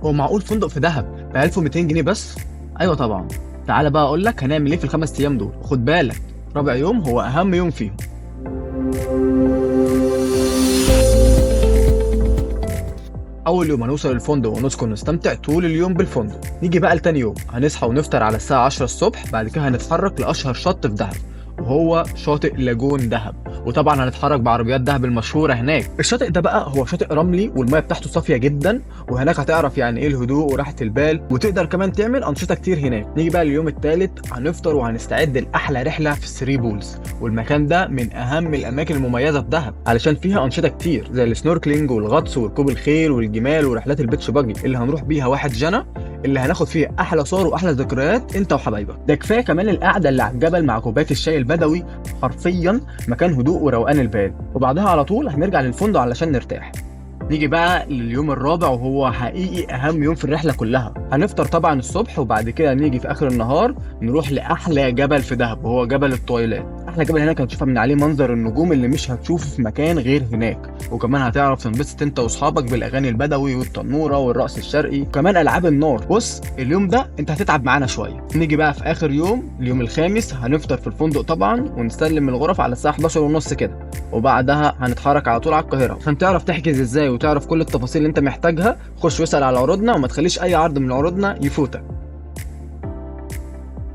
هو معقول فندق في دهب ب 1200 جنيه بس؟ ايوه طبعا. تعالى بقى اقول لك هنعمل ايه في الخمس ايام دول، وخد بالك رابع يوم هو اهم يوم فيهم. اول يوم هنوصل الفندق ونسكن نستمتع طول اليوم بالفندق. نيجي بقى لتاني يوم هنصحى ونفطر على الساعه 10 الصبح، بعد كده هنتحرك لاشهر شط في دهب وهو شاطئ لاجون دهب. وطبعا هنتحرك بعربيات دهب المشهوره هناك. الشاطئ ده بقى هو شاطئ رملي والميه بتاعته صافيه جدا، وهناك هتعرف يعني ايه الهدوء وراحه البال، وتقدر كمان تعمل انشطه كتير هناك. نيجي بقى اليوم الثالث هنفطر وهنستعد لاحلى رحله في الثري بولز، والمكان ده من اهم الاماكن المميزه في دهب علشان فيها انشطه كتير زي السنوركلينج والغطس وركوب الخيل والجمال ورحلات البيتش باجي اللي هنروح بيها واحد جنى، اللي هناخد فيه احلى صور واحلى ذكريات انت وحبايبك. ده كفايه كمان القعده اللي على الجبل مع كوبايه الشاي البدوي، حرفيا مكان هدوء وروقان البال. وبعدها على طول هنرجع للفندق علشان نرتاح. نيجي بقى لليوم الرابع وهو حقيقي اهم يوم في الرحله كلها. هنفطر طبعا الصبح، وبعد كده نيجي في اخر النهار نروح لاحلى جبل في دهب وهو جبل الطويلات. احلى جبل هناك هتشوفها من عليه منظر النجوم اللي مش هتشوفه في مكان غير هناك، وكمان هتعرف تنبسط انت واصحابك بالاغاني البدوي والتنوره والرقص الشرقي وكمان العاب النار. بص اليوم ده انت هتتعب معانا شويه. نيجي بقى في اخر يوم اليوم الخامس هنفطر في الفندق طبعا ونستلم الغرف على الساعه 11 ونص كده، وبعدها هنتحرك على طول على القاهره. عشان تعرف تحجز ازاي وتعرف كل التفاصيل اللي انت محتاجها، خش واسال على عروضنا وما تخليش اي عرض من عروضنا يفوتك.